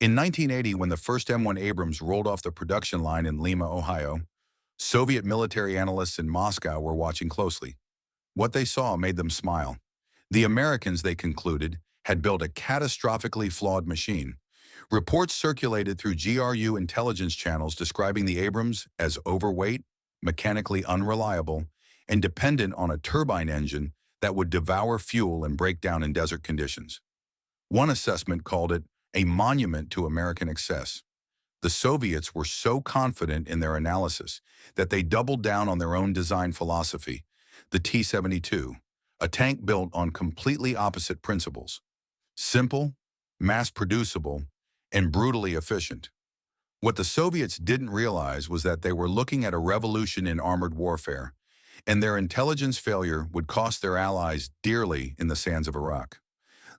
In 1980, when the first M1 Abrams rolled off the production line in Lima, Ohio, Soviet military analysts in Moscow were watching closely. What they saw made them smile. The Americans, they concluded, had built a catastrophically flawed machine. Reports circulated through GRU intelligence channels describing the Abrams as overweight, mechanically unreliable, and dependent on a turbine engine that would devour fuel and break down in desert conditions. One assessment called it a monument to American excess. The Soviets were so confident in their analysis that they doubled down on their own design philosophy, the T-72, a tank built on completely opposite principles: simple, mass-producible, and brutally efficient. What the Soviets didn't realize was that they were looking at a revolution in armored warfare, and their intelligence failure would cost their allies dearly in the sands of Iraq.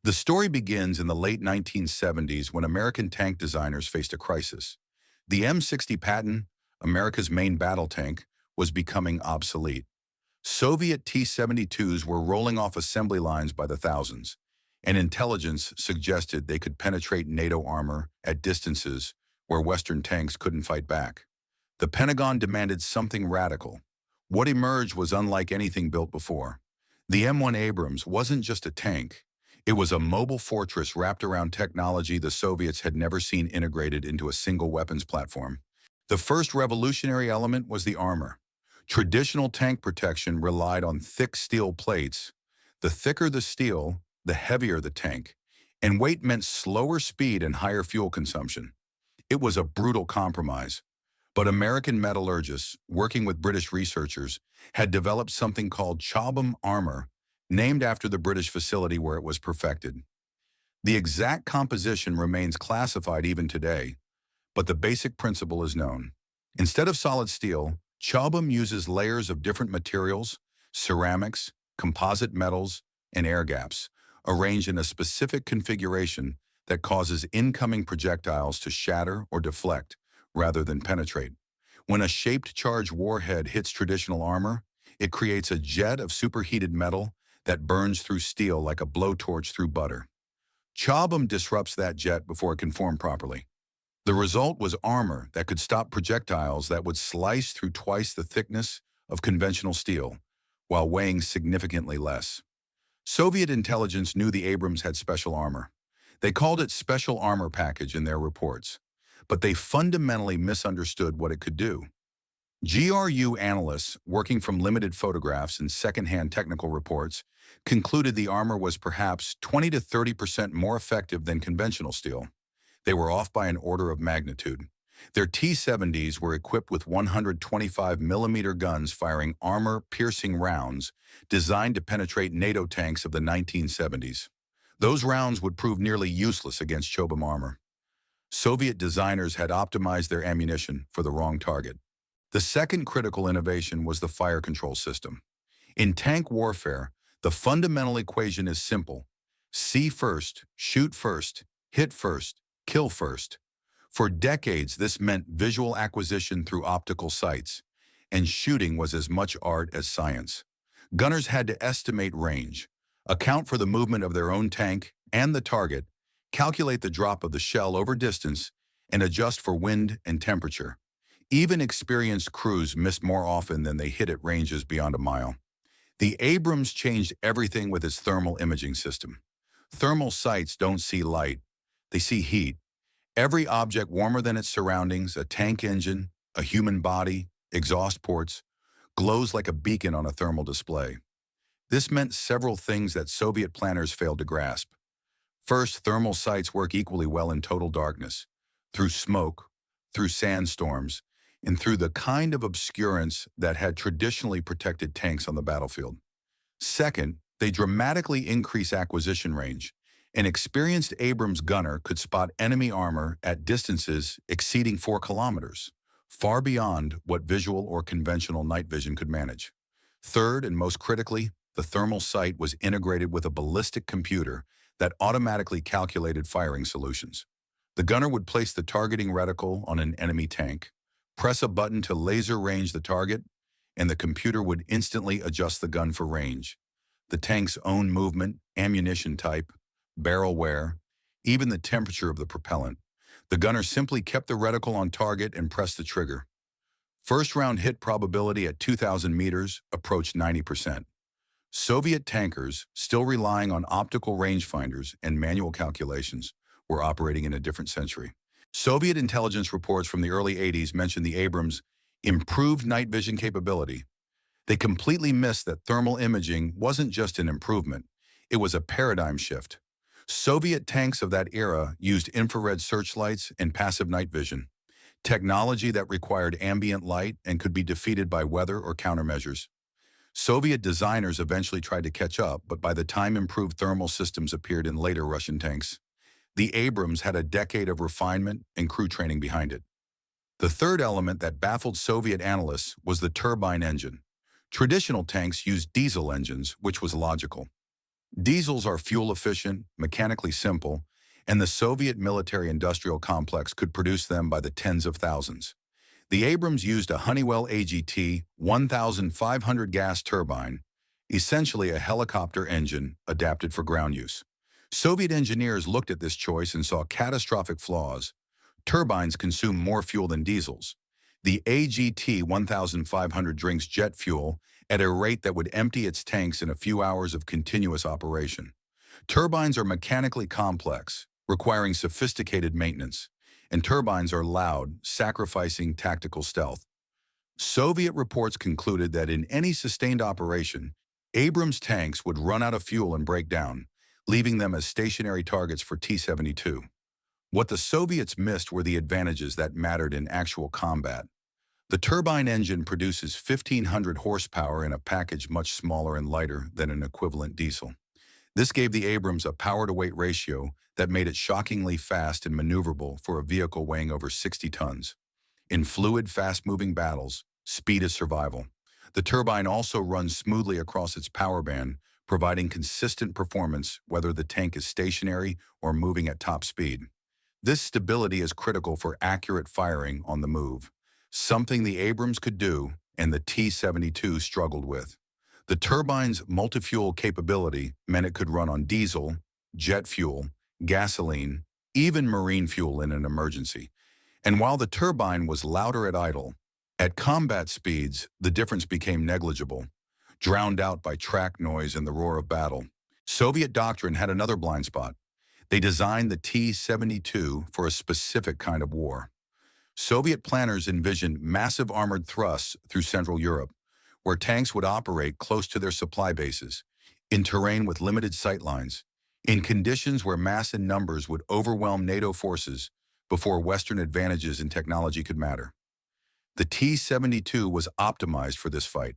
The story begins in the late 1970s when American tank designers faced a crisis. The M60 Patton, America's main battle tank, was becoming obsolete. Soviet T-72s were rolling off assembly lines by the thousands, and intelligence suggested they could penetrate NATO armor at distances where Western tanks couldn't fight back. The Pentagon demanded something radical. What emerged was unlike anything built before. The M1 Abrams wasn't just a tank. It was a mobile fortress wrapped around technology the Soviets had never seen integrated into a single weapons platform. The first revolutionary element was the armor. Traditional tank protection relied on thick steel plates. The thicker the steel, the heavier the tank, and weight meant slower speed and higher fuel consumption. It was a brutal compromise. But American metallurgists, working with British researchers, had developed something called Chobham armor, named after the British facility where it was perfected. The exact composition remains classified even today, but the basic principle is known. Instead of solid steel, Chobham uses layers of different materials, ceramics, composite metals, and air gaps, arranged in a specific configuration that causes incoming projectiles to shatter or deflect rather than penetrate. When a shaped charge warhead hits traditional armor, it creates a jet of superheated metal that burns through steel like a blowtorch through butter. Chobham disrupts that jet before it can form properly. The result was armor that could stop projectiles that would slice through twice the thickness of conventional steel, while weighing significantly less. Soviet intelligence knew the Abrams had special armor. They called it Special Armor Package in their reports, but they fundamentally misunderstood what it could do. GRU analysts, working from limited photographs and secondhand technical reports, concluded the armor was perhaps 20 to 30% more effective than conventional steel. They were off by an order of magnitude. Their T-70s were equipped with 125-millimeter guns firing armor-piercing rounds designed to penetrate NATO tanks of the 1970s. Those rounds would prove nearly useless against Chobham armor. Soviet designers had optimized their ammunition for the wrong target. The second critical innovation was the fire control system. In tank warfare, the fundamental equation is simple: see first, shoot first, hit first, kill first. For decades, this meant visual acquisition through optical sights, and shooting was as much art as science. Gunners had to estimate range, account for the movement of their own tank and the target, calculate the drop of the shell over distance, and adjust for wind and temperature. Even experienced crews missed more often than they hit at ranges beyond a mile. The Abrams changed everything with its thermal imaging system. Thermal sights don't see light, they see heat. Every object warmer than its surroundings, a tank engine, a human body, exhaust ports, glows like a beacon on a thermal display. This meant several things that Soviet planners failed to grasp. First, thermal sights work equally well in total darkness, through smoke, through sandstorms, and through the kind of obscurance that had traditionally protected tanks on the battlefield. Second, they dramatically increase acquisition range. An experienced Abrams gunner could spot enemy armor at distances exceeding 4 kilometers, far beyond what visual or conventional night vision could manage. Third, and most critically, the thermal sight was integrated with a ballistic computer that automatically calculated firing solutions. The gunner would place the targeting reticle on an enemy tank, press a button to laser range the target, and the computer would instantly adjust the gun for range. The tank's own movement, ammunition type, barrel wear, even the temperature of the propellant. The gunner simply kept the reticle on target and pressed the trigger. First-round hit probability at 2,000 meters approached 90%. Soviet tankers, still relying on optical rangefinders and manual calculations, were operating in a different century. Soviet intelligence reports from the early 80s mentioned the Abrams' improved night vision capability. They completely missed that thermal imaging wasn't just an improvement, it was a paradigm shift. Soviet tanks of that era used infrared searchlights and passive night vision, technology that required ambient light and could be defeated by weather or countermeasures. Soviet designers eventually tried to catch up, but by the time improved thermal systems appeared in later Russian tanks, the Abrams had a decade of refinement and crew training behind it. The third element that baffled Soviet analysts was the turbine engine. Traditional tanks used diesel engines, which was logical. Diesels are fuel-efficient, mechanically simple, and the Soviet military-industrial complex could produce them by the tens of thousands. The Abrams used a Honeywell AGT 1500 gas turbine, essentially a helicopter engine adapted for ground use. Soviet engineers looked at this choice and saw catastrophic flaws. Turbines consume more fuel than diesels. The AGT 1500 drinks jet fuel at a rate that would empty its tanks in a few hours of continuous operation. Turbines are mechanically complex, requiring sophisticated maintenance, and turbines are loud, sacrificing tactical stealth. Soviet reports concluded that in any sustained operation, Abrams tanks would run out of fuel and break down, leaving them as stationary targets for T-72. What the Soviets missed were the advantages that mattered in actual combat. The turbine engine produces 1,500 horsepower in a package much smaller and lighter than an equivalent diesel. This gave the Abrams a power-to-weight ratio that made it shockingly fast and maneuverable for a vehicle weighing over 60 tons. In fluid, fast-moving battles, speed is survival. The turbine also runs smoothly across its power band, providing consistent performance whether the tank is stationary or moving at top speed. This stability is critical for accurate firing on the move, something the Abrams could do and the T-72 struggled with. The turbine's multi-fuel capability meant it could run on diesel, jet fuel, gasoline, even marine fuel in an emergency. And while the turbine was louder at idle, at combat speeds, the difference became negligible, drowned out by track noise and the roar of battle. Soviet doctrine had another blind spot. They designed the T-72 for a specific kind of war. Soviet planners envisioned massive armored thrusts through Central Europe, where tanks would operate close to their supply bases, in terrain with limited sightlines, in conditions where mass and numbers would overwhelm NATO forces before Western advantages in technology could matter. The T-72 was optimized for this fight.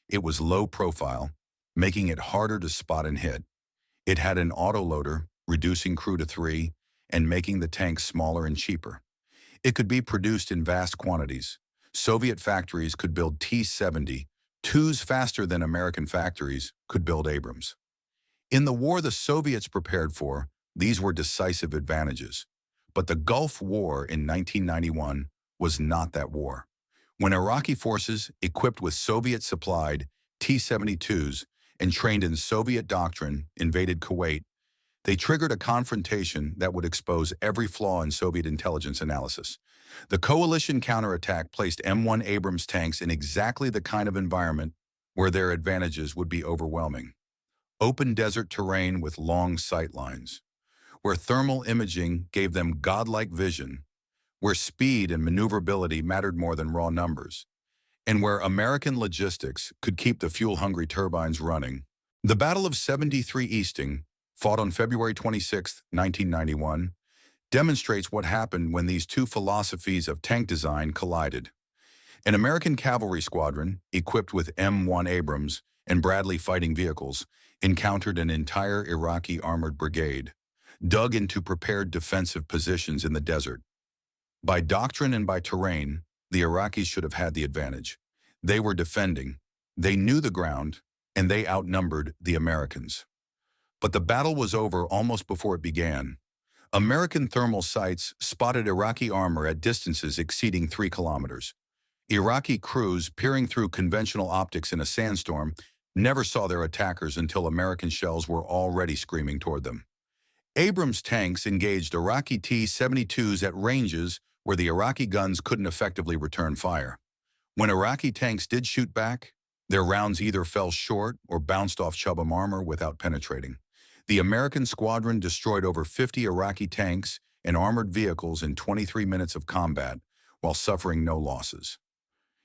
It was low profile, making it harder to spot and hit. It had an autoloader, reducing crew to 3, and making the tank smaller and cheaper. It could be produced in vast quantities. Soviet factories could build T-72s faster than American factories could build Abrams. In the war the Soviets prepared for, these were decisive advantages. But the Gulf War in 1991 was not that war. When Iraqi forces, equipped with Soviet-supplied T-72s and trained in Soviet doctrine, invaded Kuwait, they triggered a confrontation that would expose every flaw in Soviet intelligence analysis. The coalition counterattack placed M1 Abrams tanks in exactly the kind of environment where their advantages would be overwhelming. Open desert terrain with long sight lines, where thermal imaging gave them godlike vision, where speed and maneuverability mattered more than raw numbers, and where American logistics could keep the fuel-hungry turbines running. The Battle of 73 Easting, fought on February 26, 1991, demonstrates what happened when these two philosophies of tank design collided. An American cavalry squadron, equipped with M1 Abrams and Bradley fighting vehicles, encountered an entire Iraqi armored brigade, dug into prepared defensive positions in the desert. By doctrine and by terrain, the Iraqis should have had the advantage. They were defending, they knew the ground, and they outnumbered the Americans. But the battle was over almost before it began. American thermal sights spotted Iraqi armor at distances exceeding 3 kilometers. Iraqi crews peering through conventional optics in a sandstorm never saw their attackers until American shells were already screaming toward them. Abrams tanks engaged Iraqi T-72s at ranges where the Iraqi guns couldn't effectively return fire. When Iraqi tanks did shoot back, their rounds either fell short or bounced off Chobham armor without penetrating. The American squadron destroyed over 50 Iraqi tanks and armored vehicles in 23 minutes of combat, while suffering no losses.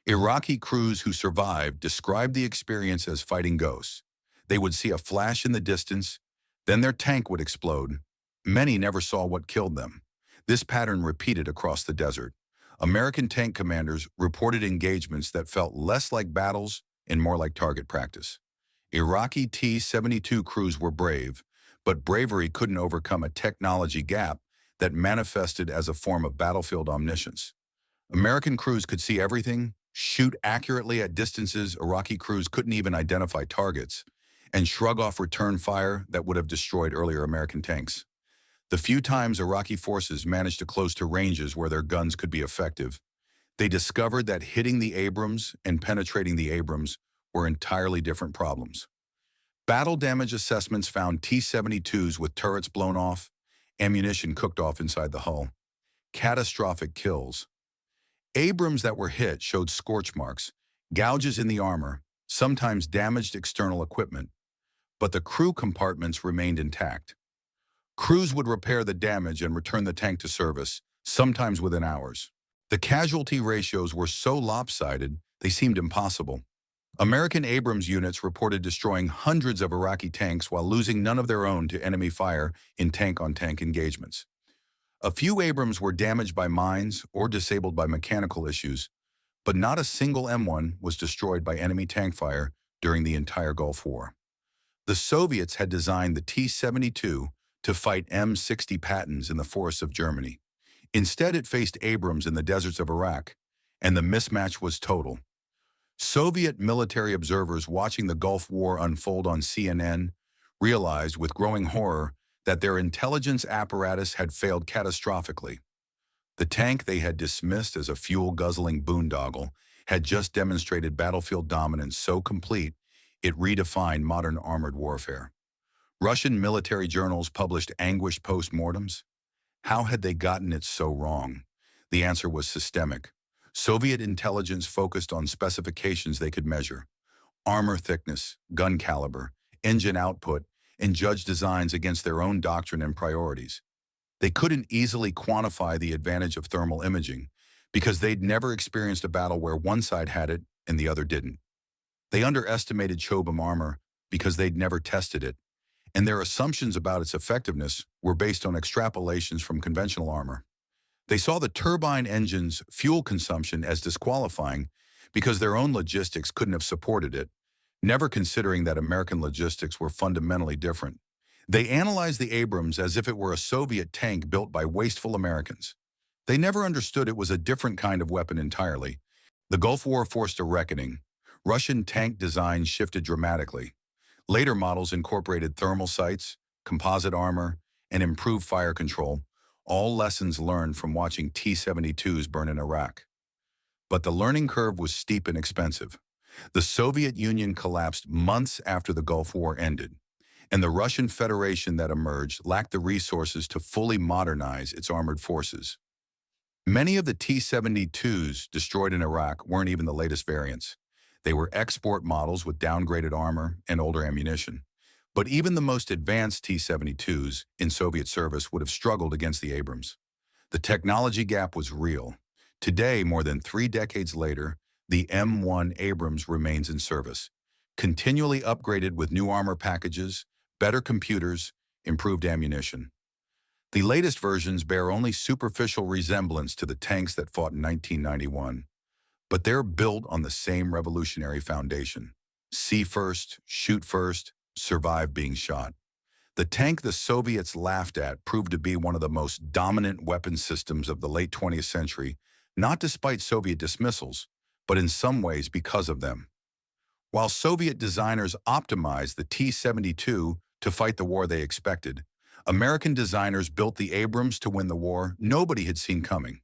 Iraqi crews who survived described the experience as fighting ghosts. They would see a flash in the distance, then their tank would explode. Many never saw what killed them. This pattern repeated across the desert. American tank commanders reported engagements that felt less like battles and more like target practice. Iraqi T-72 crews were brave, but bravery couldn't overcome a technology gap that manifested as a form of battlefield omniscience. American crews could see everything, shoot accurately at distances Iraqi crews couldn't even identify targets, and shrug off return fire that would have destroyed earlier American tanks. The few times Iraqi forces managed to close to ranges where their guns could be effective, they discovered that hitting the Abrams and penetrating the Abrams were entirely different problems. Battle damage assessments found T-72s with turrets blown off, ammunition cooked off inside the hull. Catastrophic kills. Abrams that were hit showed scorch marks, gouges in the armor, sometimes damaged external equipment, but the crew compartments remained intact. Crews would repair the damage and return the tank to service, sometimes within hours. The casualty ratios were so lopsided, they seemed impossible. American Abrams units reported destroying hundreds of Iraqi tanks while losing none of their own to enemy fire in tank-on-tank engagements. A few Abrams were damaged by mines or disabled by mechanical issues, but not a single M1 was destroyed by enemy tank fire during the entire Gulf War. The Soviets had designed the T-72 to fight M60 Pattons in the forests of Germany. Instead, it faced Abrams in the deserts of Iraq, and the mismatch was total. Soviet military observers watching the Gulf War unfold on CNN realized with growing horror that their intelligence apparatus had failed catastrophically. The tank they had dismissed as a fuel-guzzling boondoggle had just demonstrated battlefield dominance so complete it redefined modern armored warfare. Russian military journals published anguished postmortems. How had they gotten it so wrong? The answer was systemic. Soviet intelligence focused on specifications they could measure: armor thickness, gun caliber, engine output, and judged designs against their own doctrine and priorities. They couldn't easily quantify the advantage of thermal imaging because they'd never experienced a battle where one side had it and the other didn't. They underestimated Chobham armor because they'd never tested it, and their assumptions about its effectiveness were based on extrapolations from conventional armor. They saw the turbine engine's fuel consumption as disqualifying because their own logistics couldn't have supported it, never considering that American logistics were fundamentally different. They analyzed the Abrams as if it were a Soviet tank built by wasteful Americans. They never understood it was a different kind of weapon entirely. The Gulf War forced a reckoning. Russian tank design shifted dramatically. Later models incorporated thermal sights, composite armor, and improved fire control, all lessons learned from watching T-72s burn in Iraq. But the learning curve was steep and expensive. The Soviet Union collapsed months after the Gulf War ended, and the Russian Federation that emerged lacked the resources to fully modernize its armored forces. Many of the T-72s destroyed in Iraq weren't even the latest variants. They were export models with downgraded armor and older ammunition. But even the most advanced T-72s in Soviet service would have struggled against the Abrams. The technology gap was real. Today, more than 3 decades later, the M1 Abrams remains in service, continually upgraded with new armor packages, better computers, improved ammunition. The latest versions bear only superficial resemblance to the tanks that fought in 1991, but they're built on the same revolutionary foundation: see first, shoot first, survive being shot. The tank the Soviets laughed at proved to be one of the most dominant weapon systems of the late 20th century, not despite Soviet dismissals, but in some ways because of them. While Soviet designers optimized the T-72 to fight the war they expected, American designers built the Abrams to win the war nobody had seen coming.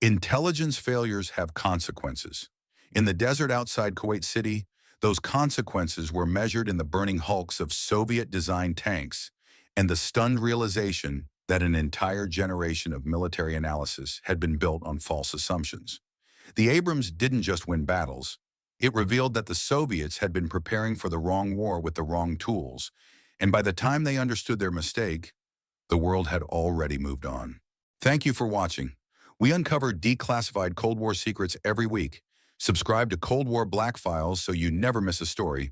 Intelligence failures have consequences. In the desert outside Kuwait City, those consequences were measured in the burning hulks of Soviet-designed tanks and the stunned realization that an entire generation of military analysis had been built on false assumptions. The Abrams didn't just win battles. It revealed that the Soviets had been preparing for the wrong war with the wrong tools, and by the time they understood their mistake, the world had already moved on. Thank you for watching. We uncover declassified Cold War secrets every week. Subscribe to Cold War Black Files so you never miss a story.